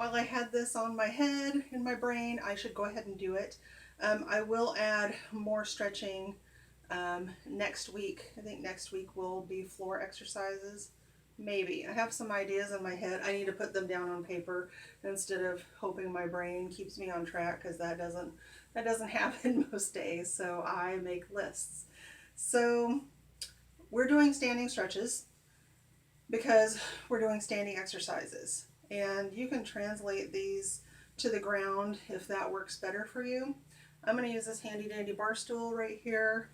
while I had this on my head, in my brain, I should go ahead and do it. I will add more stretching next week. I think next week will be floor exercises. Maybe. I have some ideas in my head. I need to put them down on paper instead of hoping my brain keeps me on track, because that doesn't happen most days. So I make lists. So we're doing standing stretches because we're doing standing exercises. And you can translate these to the ground if that works better for you. I'm going to use this handy dandy bar stool right here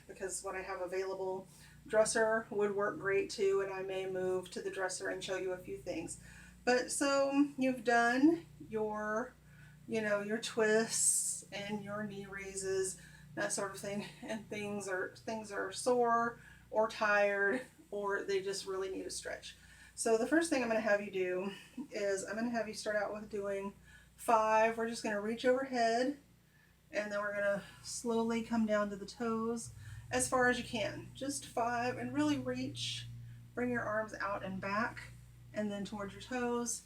because what I have available, dresser would work great too, and I may move to the dresser and show you a few things. But so you've done your, your twists and your knee raises, that sort of thing, and things are sore or tired, or they just really need a stretch. So the first thing I'm going to have you do is I'm going to have you start out with doing 5. We're just going to reach overhead, and then we're going to slowly come down to the toes as far as you can. Just 5, and really reach. Bring your arms out and back, and then towards your toes.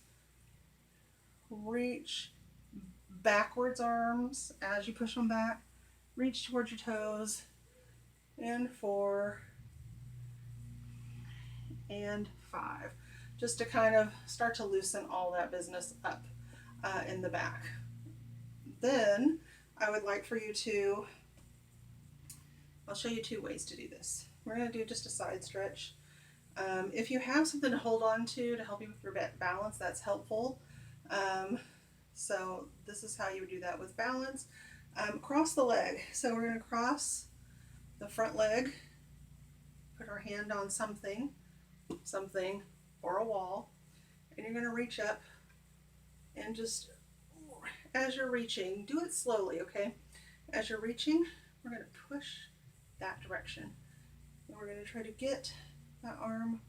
Reach backwards arms as you push them back. Reach towards your toes, and 4, and 5. Just to kind of start to loosen all that business up in the back. Then I would like for you to, I'll show you 2 ways to do this. We're going to do just a side stretch. If you have something to hold on to help you with your balance, that's helpful. So this is how you would do that with balance. Cross the leg. So we're going to cross the front leg, put our hand on something or a wall, and you're going to reach up, and just as you're reaching, do it slowly, okay? As you're reaching, we're going to push that direction, and we're going to try to get that arm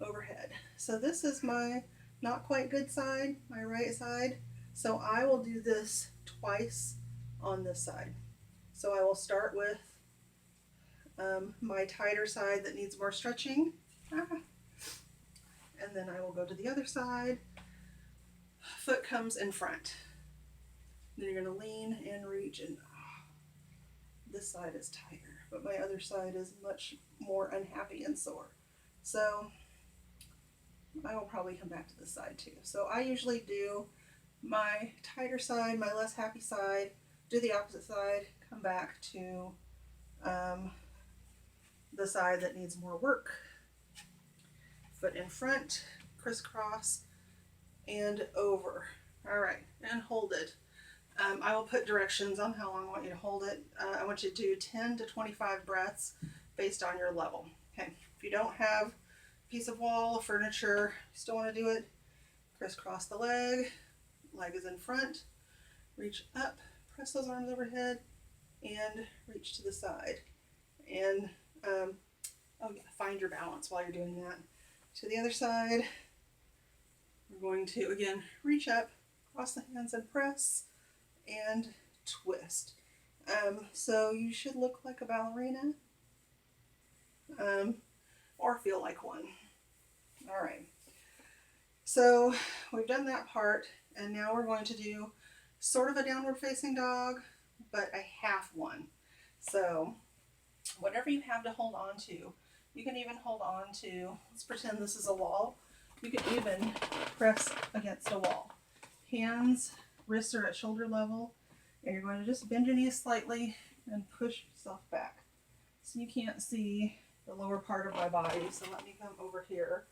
overhead. So this is my not quite good side, my right side. So I will do this twice on this side. So I will start with my tighter side that needs more stretching. And then I will go to the other side. Foot comes in front. Then you're going to lean and reach, and this side is tighter, but my other side is much more unhappy and sore. So I will probably come back to this side too. So I usually do my tighter side, my less happy side, do the opposite side, come back to the side that needs more work. Foot in front, crisscross, and over. All right, and hold it. I will put directions on how long I want you to hold it. I want you to do 10 to 25 breaths based on your level. Okay, if you don't have a piece of wall or furniture, you still want to do it, crisscross the leg is in front, reach up, press those arms overhead, and reach to the side. And find your balance while you're doing that. To the other side, we're going to, again, reach up, cross the hands and press, and twist. So you should look like a ballerina, or feel like one. All right. So we've done that part, and now we're going to do sort of a downward facing dog, but a half one. So whatever you have to hold on to, you can even hold on to, let's pretend this is a wall. You can even press against a wall. Hands, wrists are at shoulder level, and you're going to just bend your knees slightly and push yourself back. So you can't see the lower part of my body, so let me come over here.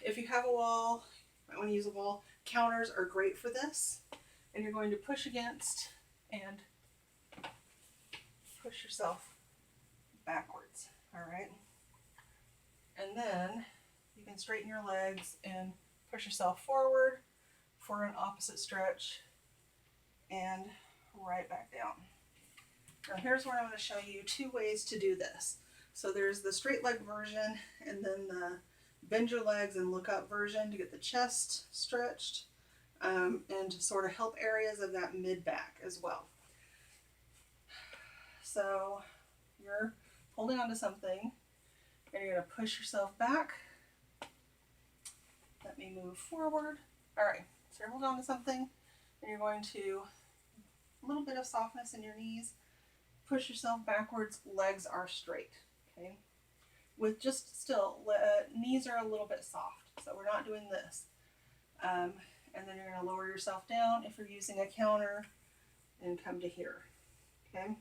If you have a wall, you might want to use a wall. Counters are great for this, and you're going to push against and push yourself backwards. All right, and then you can straighten your legs and push yourself forward for an opposite stretch, and right back down. Now here's where I'm going to show you 2 ways to do this. So there's the straight leg version, and then the bend your legs and look up version to get the chest stretched, and to sort of help areas of that mid back as well. So you're holding on to something, and you're going to push yourself back, me move forward. All right, so you're holding on to something and you're going to, a little bit of softness in your knees, push yourself backwards, legs are straight, okay? With just still, knees are a little bit soft, so we're not doing this. And then you're going to lower yourself down if you're using a counter and come to here, okay?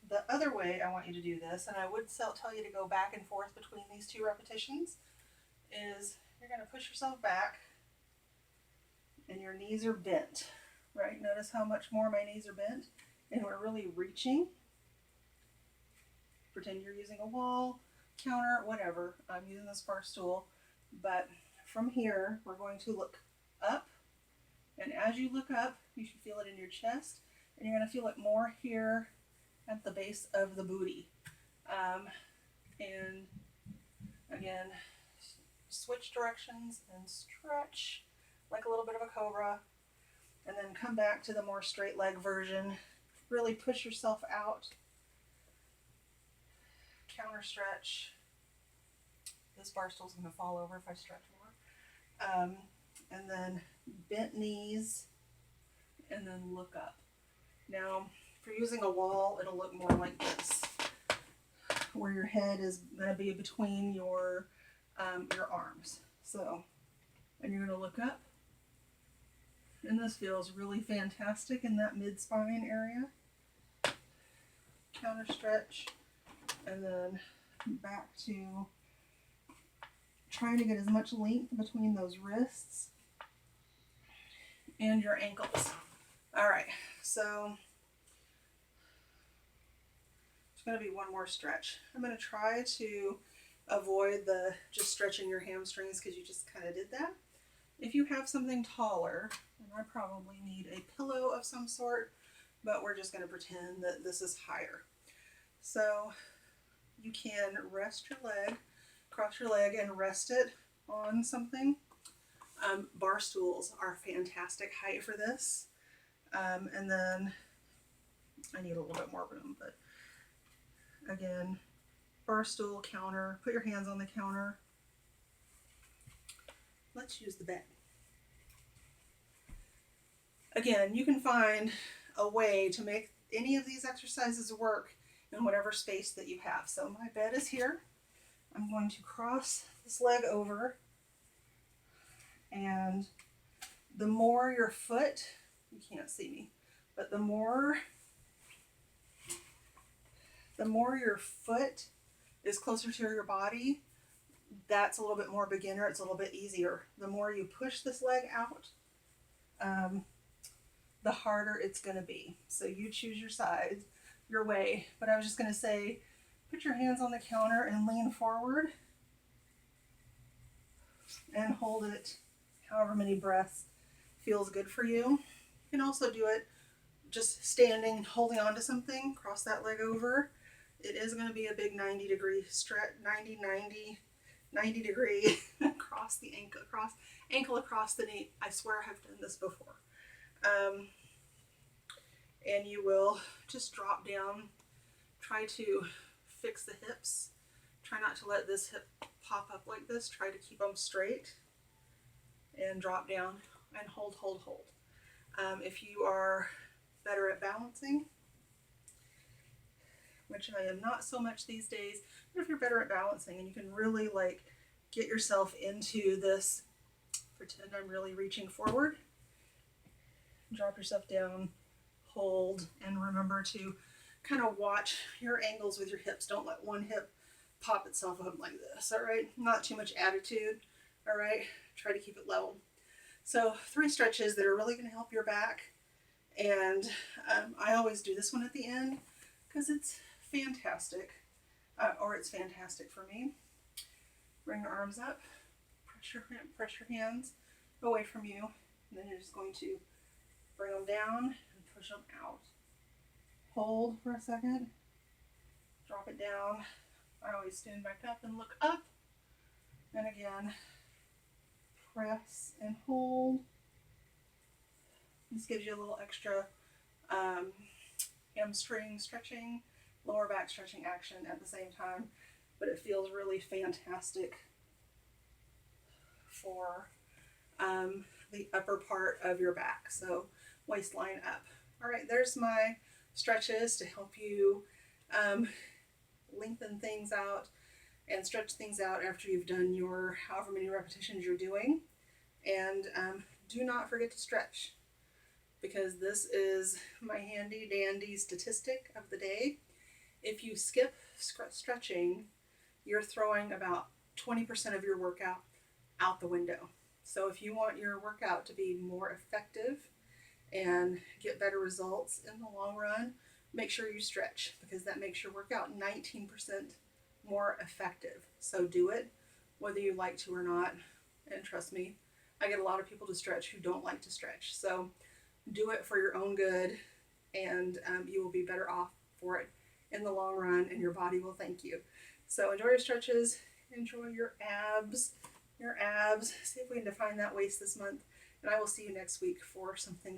The other way I want you to do this, and I would tell you to go back and forth between these 2 repetitions, is you're going to push yourself back and your knees are bent, right? Notice how much more my knees are bent, and we're really reaching. Pretend you're using a wall, counter, whatever. I'm using this bar stool, but from here, we're going to look up, and as you look up, you should feel it in your chest, and you're going to feel it more here at the base of the booty. And again, switch directions and stretch like a little bit of a cobra, and then come back to the more straight leg version. Really push yourself out. Counter stretch. This bar stool's going to fall over if I stretch more. And then bent knees, and then look up. Now, if you're using a wall, it'll look more like this, where your head is going to be between your arms. So, and you're going to look up, and this feels really fantastic in that mid-spine area. Counter stretch, and then back to trying to get as much length between those wrists and your ankles. All right, so it's going to be one more stretch. I'm going to try to avoid the just stretching your hamstrings because you just kind of did that. If you have something taller, then I probably need a pillow of some sort, but we're just going to pretend that this is higher. So you can rest your leg, cross your leg and rest it on something. Bar stools are fantastic height for this. And then I need a little bit more room, but again, bar stool, counter, put your hands on the counter. Let's use the bed. Again, you can find a way to make any of these exercises work in whatever space that you have. So my bed is here. I'm going to cross this leg over, and the more your foot, you can't see me, but the more your foot is closer to your body, that's a little bit more beginner. It's a little bit easier. The more you push this leg out, the harder it's going to be. So you choose your side, your way. But I was just going to say, put your hands on the counter and lean forward and hold it however many breaths feels good for you. You can also do it just standing, holding on to something, cross that leg over. It is going to be a big 90 degree stretch, 90 degree across the ankle across the knee. I swear I've done this before. And you will just drop down, try to fix the hips. Try not to let this hip pop up like this. Try to keep them straight and drop down and hold. If you are better at balancing, which I am not so much these days, but if you're better at balancing and you can really like get yourself into this, pretend I'm really reaching forward, drop yourself down, hold, and remember to kind of watch your angles with your hips. Don't let one hip pop itself up like this, all right? Not too much attitude, all right? Try to keep it level. So 3 stretches that are really going to help your back, and I always do this one at the end because it's fantastic, or it's fantastic for me. Bring your arms up, press your hands away from you, and then you're just going to bring them down and push them out. Hold for a second, drop it down. I always stand back up and look up, and again, press and hold. This gives you a little extra hamstring stretching, lower back stretching action at the same time, but it feels really fantastic for the upper part of your back. So waistline up. All right, there's my stretches to help you lengthen things out and stretch things out after you've done your however many repetitions you're doing. And do not forget to stretch, because this is my handy dandy statistic of the day. If you skip stretching, you're throwing about 20% of your workout out the window. So if you want your workout to be more effective and get better results in the long run, make sure you stretch, because that makes your workout 19% more effective. So do it whether you like to or not. And trust me, I get a lot of people to stretch who don't like to stretch. So do it for your own good, and you will be better off for it in the long run, and your body will thank you. So enjoy your stretches, enjoy your abs. See if we can define that waist this month, and I will see you next week for something